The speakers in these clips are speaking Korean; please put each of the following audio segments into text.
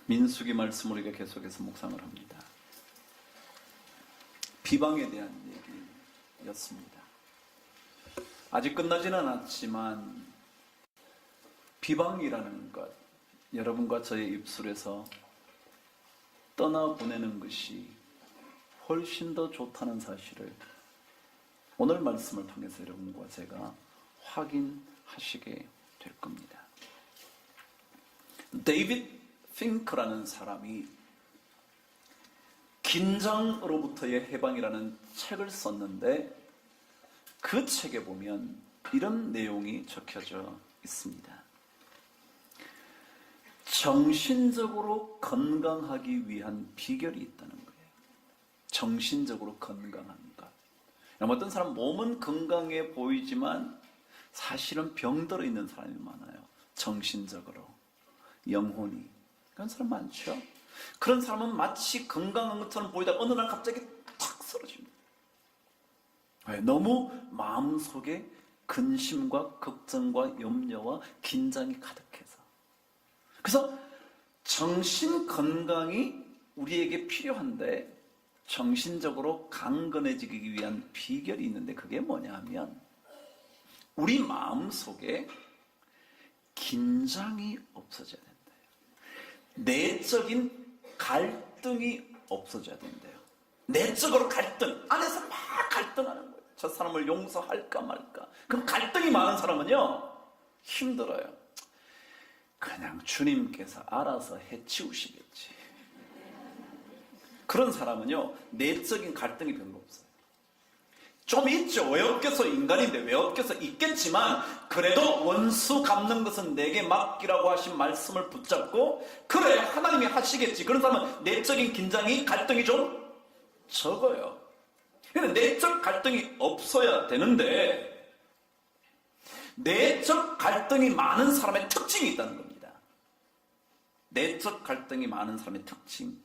민수기 말씀을 우리가 계속해서 묵상을 합니다. 비방에 대한 얘기였습니다. 아직 끝나지는 않았지만 비방이라는 것, 여러분과 저의 입술에서 떠나보내는 것이 훨씬 더 좋다는 사실을 오늘 말씀을 통해서 여러분과 제가 확인하시게 될 겁니다. 데이빗 핑크라는 사람이 긴장으로부터의 해방이라는 책을 썼는데 그 책에 보면 이런 내용이 적혀져 있습니다. 정신적으로 건강하기 위한 비결이 있다는 거예요. 정신적으로 건강한 것. 어떤 사람 몸은 건강해 보이지만 사실은 병들어 있는 사람이 많아요. 정신적으로, 영혼이. 그런 사람 많죠. 그런 사람은 마치 건강한 것처럼 보이다가 어느 날 갑자기 탁 쓰러집니다. 너무 마음속에 근심과 걱정과 염려와 긴장이 가득해서. 그래서 정신 건강이 우리에게 필요한데 정신적으로 강건해지기 위한 비결이 있는데 그게 뭐냐 하면 우리 마음속에 긴장이 없어져야 된대요. 내적인 갈등이 없어져야 된대요. 내적으로 갈등, 안에서 막 갈등하는 거예요. 저 사람을 용서할까 말까. 그럼 갈등이 많은 사람은요 힘들어요. 그냥 주님께서 알아서 해치우시겠지. 그런 사람은요 내적인 갈등이 별로 없어요. 좀 있죠. 왜 없겠어? 인간인데 왜 없겠어? 있겠지만 그래도 원수 갚는 것은 내게 맡기라고 하신 말씀을 붙잡고 그래 하나님이 하시겠지. 그런 사람은 내적인 긴장이 갈등이 좀 적어요. 그런데 내적 갈등이 없어야 되는데 내적 갈등이 많은 사람의 특징이 있다는 겁니다. 내적 갈등이 많은 사람의 특징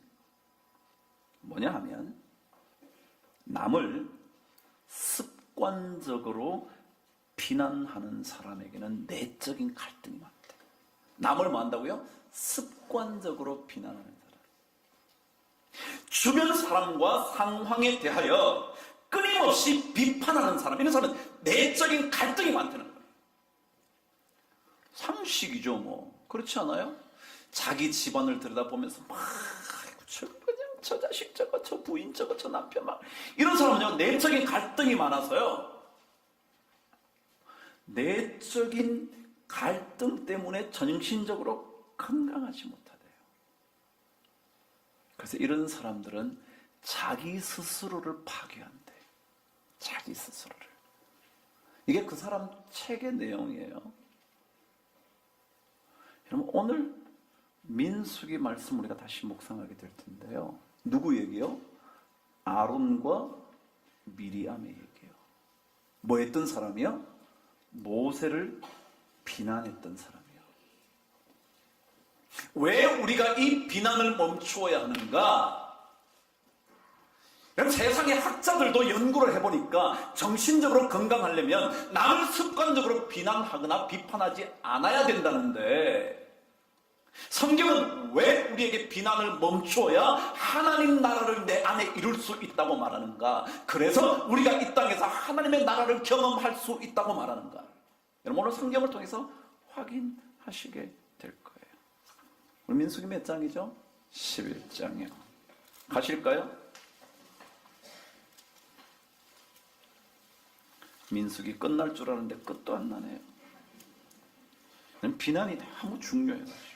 뭐냐 하면 남을 습관적으로 비난하는 사람에게는 내적인 갈등이 많대요. 남을 뭐 한다고요? 습관적으로 비난하는 사람. 주변 사람과 상황에 대하여 끊임없이 비판하는 사람, 이런 사람은 내적인 갈등이 많다는 거예요. 상식이죠 뭐. 그렇지 않아요? 자기 집안을 들여다보면서 막 저 자식 저거, 저 부인 저거, 저 남편 막 이런 사람은요 내적인 갈등이 많아서요 내적인 갈등 때문에 정신적으로 건강하지 못하대요. 그래서 이런 사람들은 자기 스스로를 파괴한대. 자기 스스로를. 이게 그 사람 책의 내용이에요. 여러분 오늘 민수기 말씀 우리가 다시 묵상하게 될 텐데요. 누구 얘기요? 아론과 미리암의 얘기예요. 뭐 했던 사람이요? 모세를 비난했던 사람이요. 왜 우리가 이 비난을 멈추어야 하는가? 세상의 학자들도 연구를 해보니까 정신적으로 건강하려면 남을 습관적으로 비난하거나 비판하지 않아야 된다는데 성경은 왜 우리에게 비난을 멈추어야 하나님 나라를 내 안에 이룰 수 있다고 말하는가? 그래서 우리가 이 땅에서 하나님의 나라를 경험할 수 있다고 말하는가? 여러분 오늘 성경을 통해서 확인하시게 될 거예요. 우리 민수기 몇 장이죠? 11장이요. 가실까요? 민수기 끝날 줄 알았는데 끝도 안 나네요. 비난이 너무 중요해가지고.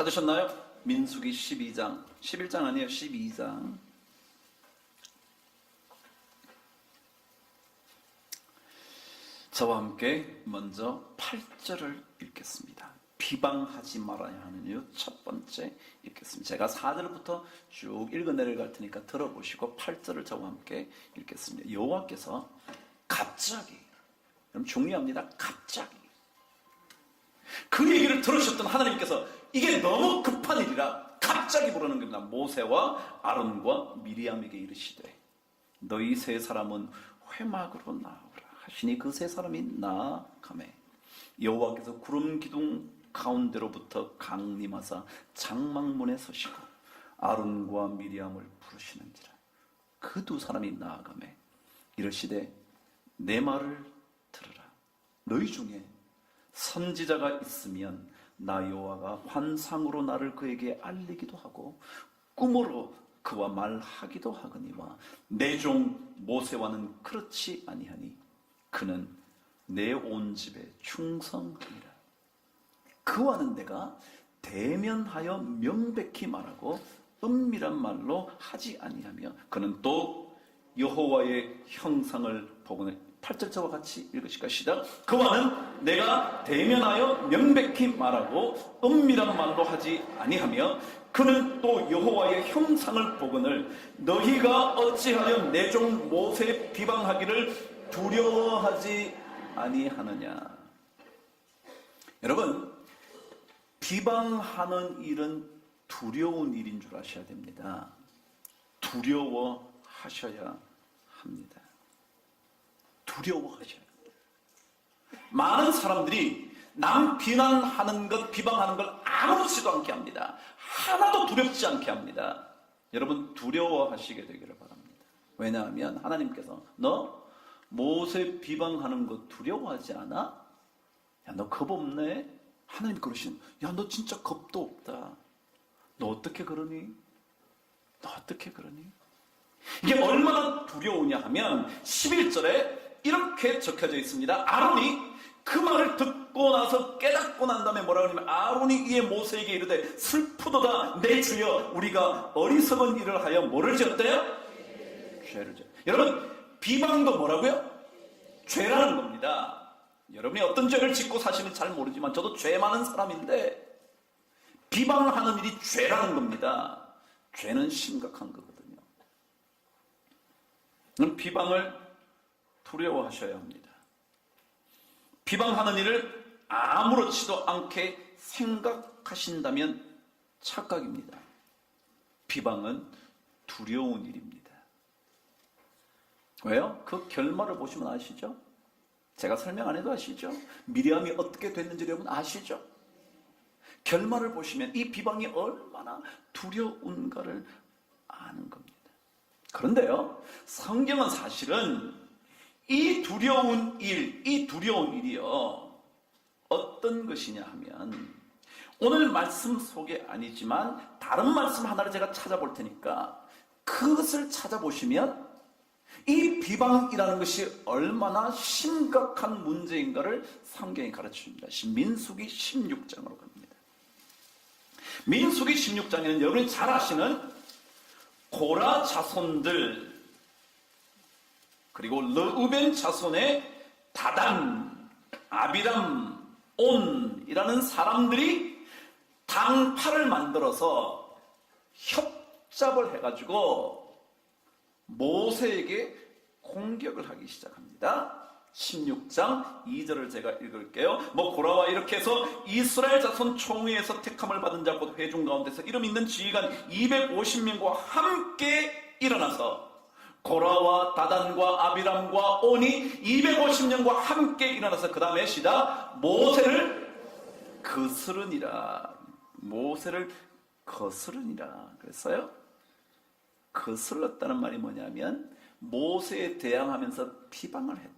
찾으셨나요? 민수기 12장. 11장 아니에요. 12장. 저와 함께 먼저 8절을 읽겠습니다. 비방하지 말아야 하는 이유 첫 번째 읽겠습니다. 제가 4절부터 쭉 읽어내려갈 테니까 들어보시고 8절을 저와 함께 읽겠습니다. 여호와께서 갑자기, 여러분 중요합니다. 갑자기 그 얘기를 들으셨던 하나님께서 이게 너무 급한 일이라 갑자기 부르는 겁니다. 모세와 아론과 미리암에게 이르시되 너희 세 사람은 회막으로 나오라 하시니 그 세 사람이 나아가매 여호와께서 구름 기둥 가운데로부터 강림하사 장막문에 서시고 아론과 미리암을 부르시는지라. 그 두 사람이 나아가매 이르시되 내 말을 들으라. 너희 중에 선지자가 있으면 나 여호와가 환상으로 나를 그에게 알리기도 하고 꿈으로 그와 말하기도 하거니와 내 종 모세와는 그렇지 아니하니 그는 내 온 집에 충성하니라. 그와는 내가 대면하여 명백히 말하고 은밀한 말로 하지 아니하며 그는 또 여호와의 형상을 보고는 8절자와 같이 읽으실까? 시작. 그와는 내가 대면하여 명백히 말하고 은밀한 말로 하지 아니하며 그는 또 여호와의 형상을 보거늘 너희가 어찌하여 내 종 모세 비방하기를 두려워하지 아니하느냐. 여러분, 비방하는 일은 두려운 일인 줄 아셔야 됩니다. 두려워하셔야 합니다. 두려워하셔야 합니다. 많은 사람들이 남 비난하는 것, 비방하는 걸 아무렇지도 않게 합니다. 하나도 두렵지 않게 합니다. 여러분 두려워하시게 되기를 바랍니다. 왜냐하면 하나님께서 너 모세 비방하는 거 두려워하지 않아? 야, 너 겁 없네? 하나님 그러신, 야, 너 진짜 겁도 없다. 너 어떻게 그러니? 너 어떻게 그러니? 이게 얼마나 두려우냐 하면 11절에 이렇게 적혀져 있습니다. 아론이 그 말을 듣고 나서 깨닫고 난 다음에 뭐라고 하냐면 아론이 이에 모세에게 이르되 슬프도다 내 주여 우리가 어리석은 일을 하여 뭐를 지었대요? 죄를 지었. 여러분 비방도 뭐라고요? 죄라는 겁니다. 여러분이 어떤 죄를 짓고 사시는지 잘 모르지만 저도 죄 많은 사람인데 비방하는 일이 죄라는 겁니다. 죄는 심각한 거거든요. 비방을 두려워하셔야 합니다. 비방하는 일을 아무렇지도 않게 생각하신다면 착각입니다. 비방은 두려운 일입니다. 왜요? 그 결말을 보시면 아시죠? 제가 설명 안 해도 아시죠? 미리암이 어떻게 됐는지 여러분 아시죠? 결말을 보시면 이 비방이 얼마나 두려운가를 아는 겁니다. 그런데요, 성경은 사실은 이 두려운 일이요, 어떤 것이냐 하면, 오늘 말씀 속에 아니지만, 다른 말씀 하나를 제가 찾아볼 테니까, 그것을 찾아보시면, 이 비방이라는 것이 얼마나 심각한 문제인가를 성경이 가르쳐 줍니다. 민수기 16장으로 갑니다. 민수기 16장에는 여러분이 잘 아시는 고라 자손들, 그리고 르우벤 자손의 다단, 아비람, 온이라는 사람들이 당파를 만들어서 협잡을 해가지고 모세에게 공격을 하기 시작합니다. 16장 2절을 제가 읽을게요. 고라와 이렇게 해서 이스라엘 자손 총회에서 택함을 받은 자 곧 회중 가운데서 이름 있는 지휘관 250명과 함께 일어나서 고라와 다단과 아비람과 온이 250명과 함께 일어나서 그 다음에 시작 모세를 거스르니라. 모세를 거스르니라 그랬어요. 거슬렀다는 말이 뭐냐면 모세에 대항하면서 비방을 했다.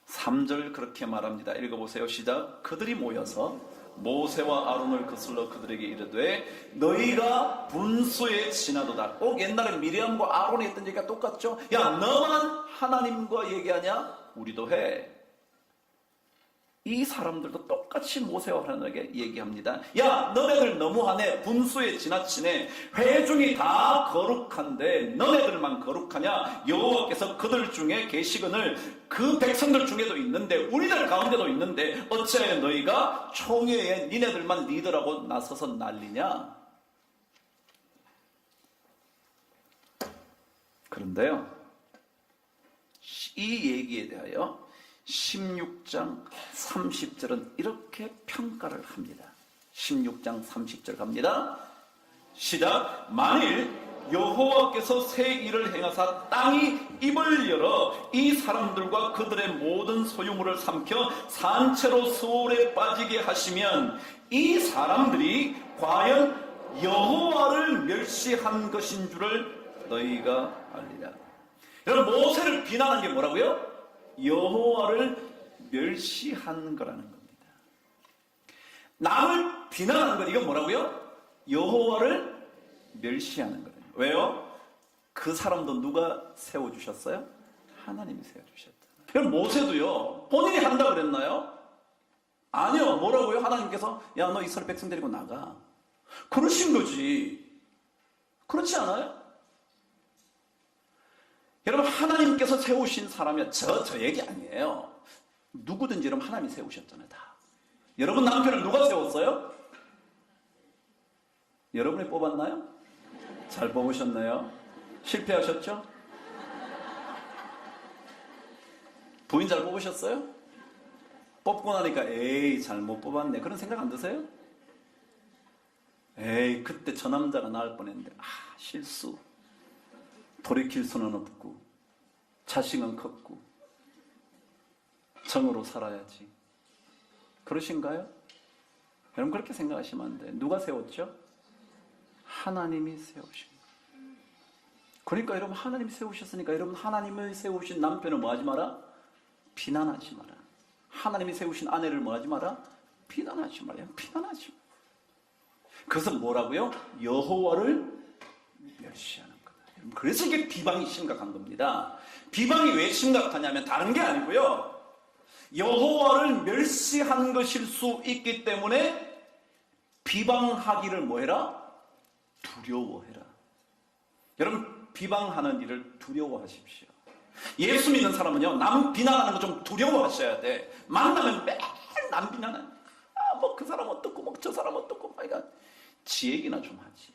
3절 그렇게 말합니다. 읽어보세요. 시작. 그들이 모여서 모세와 아론을 거슬러 그들에게 이르되 너희가 분수에 지나도다. 꼭 옛날에 미리암과 아론이 했던 얘기가 똑같죠. 야, 너만 하나님과 얘기하냐? 우리도 해. 이 사람들도 똑같이 모세와 하나님에게 얘기합니다. 야, 너네들 너무하네. 분수에 지나치네. 회중이 다 거룩한데 너네들만 거룩하냐? 여호와께서 그들 중에 계시거늘 그 백성들 중에도 있는데 우리들 가운데도 있는데 어찌하여 너희가 총회에 니네들만 리더라고 나서서 난리냐? 그런데요, 이 얘기에 대하여 16장 30절은 이렇게 평가를 합니다. 16장 30절 갑니다. 시작. 만일 여호와께서 새 일을 행하사 땅이 입을 열어 이 사람들과 그들의 모든 소유물을 삼켜 산채로 수월에 빠지게 하시면 이 사람들이 과연 여호와를 멸시한 것인 줄을 너희가 알리라. 여러분, 모세를 비난한 게 뭐라고요? 여호와를 멸시한 거라는 겁니다. 남을 비난하는 것, 이건 뭐라고요? 여호와를 멸시하는 거예요. 왜요? 그 사람도 누가 세워주셨어요? 하나님이 세워주셨다. 그럼 모세도요, 본인이 한다고 그랬나요? 아니요. 뭐라고요? 하나님께서 야, 너 이스라엘 백성 데리고 나가. 그러신 거지. 그렇지 않아요? 여러분, 하나님께서 세우신 사람이 저 얘기 아니에요. 누구든지 여러분 하나님이 세우셨잖아요. 다. 여러분 남편을 누가 세웠어요? 여러분이 뽑았나요? 잘 뽑으셨나요? 실패하셨죠? 부인 잘 뽑으셨어요? 뽑고 나니까 에이 잘못 뽑았네 그런 생각 안 드세요? 에이 그때 저 남자가 나을 뻔했는데 실수. 돌이킬 수는 없고 자식은 컸고 정으로 살아야지. 그러신가요? 여러분 그렇게 생각하시면 안 돼요. 누가 세웠죠? 하나님이 세우신 거예요. 그러니까 여러분 하나님이 세우셨으니까 여러분 하나님이 세우신 남편을 뭐 하지 마라? 비난하지 마라. 하나님이 세우신 아내를 뭐 하지 마라? 비난하지 마라. 비난하지 마라. 그것은 뭐라고요? 여호와를 멸시하는 거다. 그래서 이게 비방이 심각한 겁니다. 비방이 왜 심각하냐면 다른 게 아니고요. 여호와를 멸시한 것일 수 있기 때문에 비방하기를 뭐해라? 두려워해라. 여러분 비방하는 일을 두려워하십시오. 예수 믿는 사람은요, 남 비난하는 거 좀 두려워하셔야 돼. 만나면 매일 남 비난해. 뭐 그 사람 어떻고 뭐 저 사람 어떻고 그러니까 지 얘기나 좀 하지.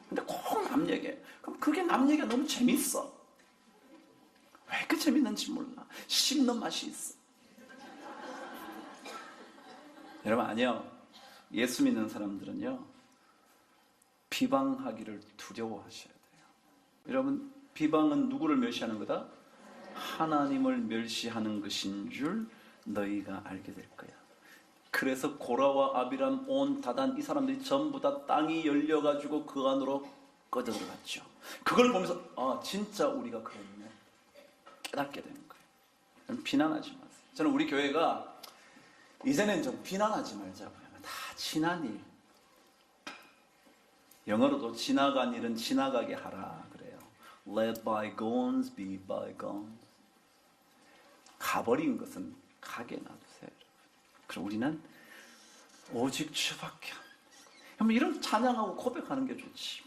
근데 꼭 남 얘기해. 그럼 그게 남 얘기가 너무 재밌어. 왜 이렇게 재밌는지 몰라. 씹는 맛이 있어. 여러분 아니요. 예수 믿는 사람들은요, 비방하기를 두려워하셔야 돼요. 여러분 비방은 누구를 멸시하는 거다? 하나님을 멸시하는 것인 줄 너희가 알게 될 거야. 그래서 고라와 아비람 온 다단 이 사람들이 전부 다 땅이 열려가지고 그 안으로 꺼져 들어갔죠. 그걸 보면서 진짜 우리가 그랬네 깨닫게 되는 거예요. 비난하지 마세요. 저는 우리 교회가 이제는 좀 비난하지 말자고요. 다 지난 일. 영어로도 지나간 일은 지나가게 하라 그래요. Let bygones be bygones. 가버린 것은 가게 놔두세요. 그럼 우리는 오직 주밖에 안 돼. 그럼 이런 찬양하고 고백하는 게 좋지.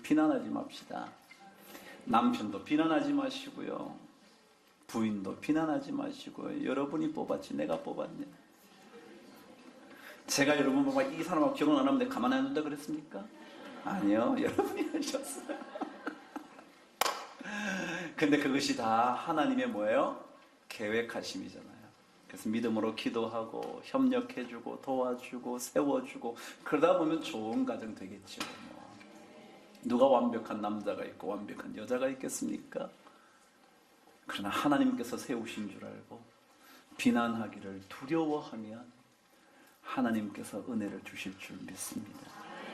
비난하지 맙시다. 남편도 비난하지 마시고요. 부인도 비난하지 마시고요. 여러분이 뽑았지 내가 뽑았냐. 제가 여러분 보고 이 사람하고 결혼 안 하면 내가 가만히 안 둔다 그랬습니까? 아니요. 여러분이 하셨어요. 근데 그것이 다 하나님의 뭐예요? 계획하심이잖아요. 그래서 믿음으로 기도하고 협력해주고 도와주고 세워주고 그러다 보면 좋은 가정 되겠죠. 누가 완벽한 남자가 있고 완벽한 여자가 있겠습니까? 그러나 하나님께서 세우신 줄 알고 비난하기를 두려워하면 하나님께서 은혜를 주실 줄 믿습니다.